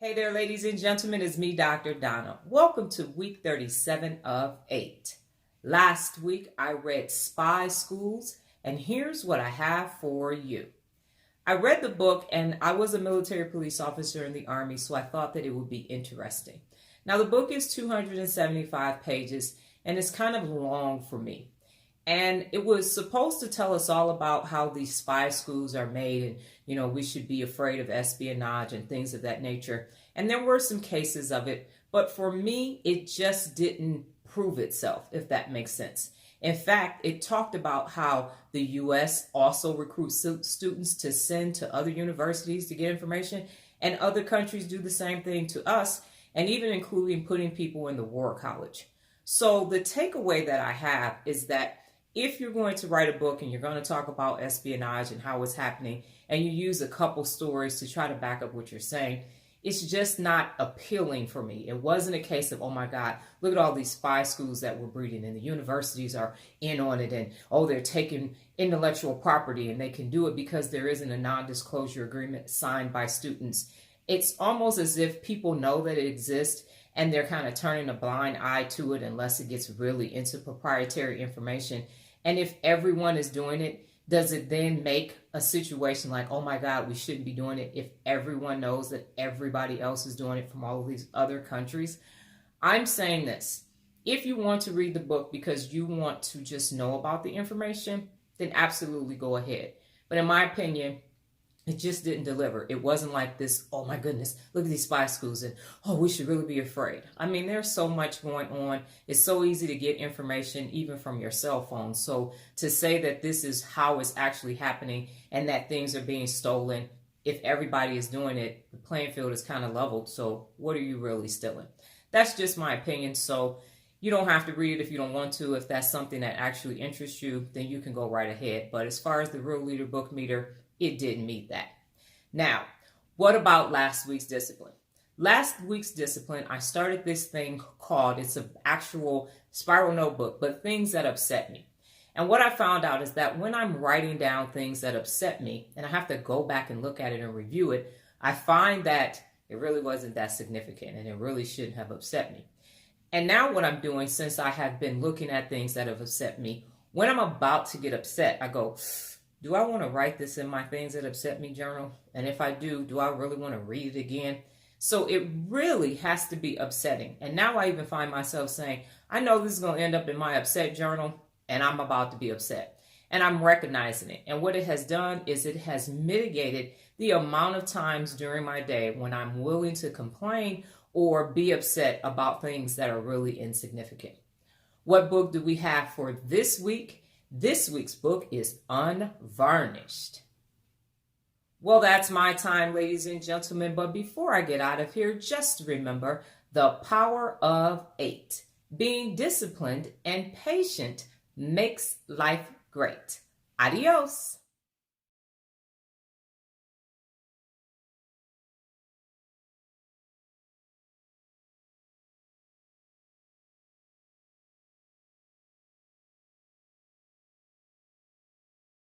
Hey there, ladies and gentlemen, it's me, Dr. Donna. Welcome to week 37 of 8. Last week, I read Spy Schools, and here's what I have for you. I read the book, and I was a military police officer in the Army, so I thought that it would be interesting. Now, the book is 275 pages, and it's kind of long for me. And it was supposed to tell us all about how these spy schools are made and, we should be afraid of espionage and things of that nature. And there were some cases of it, but for me, it just didn't prove itself, if that makes sense. In fact, it talked about how the U.S. also recruits students to send to other universities to get information, and other countries do the same thing to us, and even including putting people in the war college. So the takeaway that I have is that if you're going to write a book and you're going to talk about espionage and how it's happening, and you use a couple stories to try to back up what you're saying, it's just not appealing for me. It wasn't a case of, oh my God, look at all these spy schools that we're breeding and the universities are in on it, and they're taking intellectual property and they can do it because there isn't a non-disclosure agreement signed by students. It's almost as if people know that it exists and they're kind of turning a blind eye to it unless it gets really into proprietary information. And if everyone is doing it, does it then make a situation like, oh my God, we shouldn't be doing it if everyone knows that everybody else is doing it from all of these other countries? I'm saying this. If you want to read the book because you want to just know about the information, then absolutely go ahead. But in my opinion, it just didn't deliver. It wasn't like this, oh my goodness, look at these spy schools and, oh, we should really be afraid. I mean, there's so much going on. It's so easy to get information even from your cell phone. So to say that this is how it's actually happening and that things are being stolen, if everybody is doing it, the playing field is kind of leveled. So what are you really stealing? That's just my opinion. So you don't have to read it if you don't want to. If that's something that actually interests you, then you can go right ahead. But as far as the Real Leader book meter, it didn't meet that. Now, what about last week's discipline? Last week's discipline, I started this thing called, it's an actual spiral notebook, but things that upset me. And what I found out is that when I'm writing down things that upset me, and I have to go back and look at it and review it, I find that it really wasn't that significant and it really shouldn't have upset me. And now what I'm doing, since I have been looking at things that have upset me, when I'm about to get upset, I go, do I want to write this in my things that upset me journal? And if I do I really want to read it again? So it really has to be upsetting. And now I even find myself saying, I know this is going to end up in my upset journal and I'm about to be upset. And I'm recognizing it. And what it has done is it has mitigated the amount of times during my day when I'm willing to complain or be upset about things that are really insignificant. What book do we have for this week? This week's book is Unvarnished. Well, that's my time, ladies and gentlemen. But before I get out of here, just remember the power of 8. Being disciplined and patient makes life great. Adios.